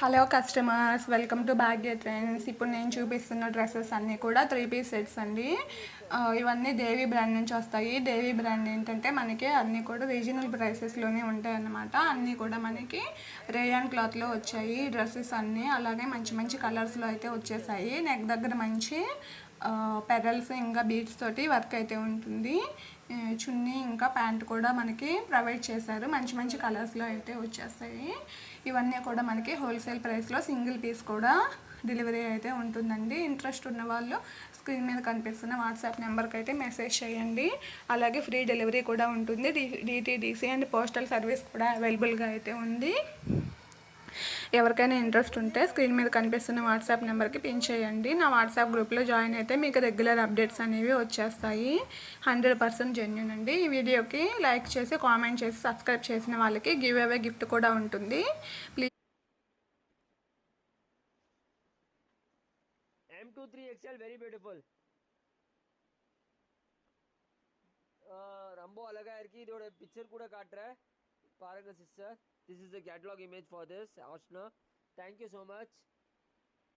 Hello customers, welcome to Bhagya trends. ఇప్పుడు నేను చూపిస్తున్న డ్రెస్సెస్ అన్నీ కూడా 3 పీస్ సెట్స్ అండి. ఇవన్నీ దేవి బ్రాండ్ నుంచి వస్తాయి. దేవి బ్రాండ్ ఏంటంటే మనకి అన్నీ కూడా రీజనల్ ప్రైసెస్లోనే ఉంటాయి అన్నమాట. అన్నీ కూడా మనకి రేయాన్ క్లాత్లో వచ్చాయి డ్రెస్సెస్ అన్నీ. అలాగే మంచి మంచి కలర్స్లో అయితే వచ్చేసాయి. నెక్ దగ్గర మంచి పెరల్స్ ఇంకా బీడ్స్ తోటి వర్క్ అయితే ఉంటుంది. చున్నీ ఇంకా ప్యాంట్ కూడా మనకి ప్రొవైడ్ చేశారు. మంచి మంచి కలర్స్లో అయితే వచ్చేస్తాయి. ఇవన్నీ కూడా మనకి హోల్సేల్ ప్రైస్లో సింగిల్ పీస్ కూడా డెలివరీ అయితే ఉంటుందండి. ఇంట్రెస్ట్ ఉన్న వాళ్ళు స్క్రీన్ మీద కనిపిస్తున్న వాట్సాప్ నెంబర్కి అయితే మెసేజ్ చేయండి. అలాగే ఫ్రీ డెలివరీ కూడా ఉంటుంది. డిటీడీసీ అండ్ పోస్టల్ సర్వీస్ కూడా అవైలబుల్గా అయితే ఉంది. ఎవరికైనా ఇంట్రెస్ట్ ఉంటే స్క్రీన్ మీద కనిపిస్తున్న వాట్సాప్ నెంబర్కి పిన్ చేయండి. నా వాట్సాప్ గ్రూప్లో జాయిన్ అయితే మీకు రెగ్యులర్ అప్డేట్స్ అనేవి వచ్చేస్తాయి. 100% జెన్యూన్ అండి. ఈ వీడియోకి లైక్ చేసి కామెంట్ చేసి సబ్స్క్రైబ్ చేసిన వాళ్ళకి గివ్ అవే గిఫ్ట్ కూడా ఉంటుంది. Please M23XL very beautiful. ரொம்ப அழகா இருக்கு. இதோட பிக்சர் கூட காட்டுறேன் பாருங்க sister. This is the catalog image for this Ashna. Thank you so much.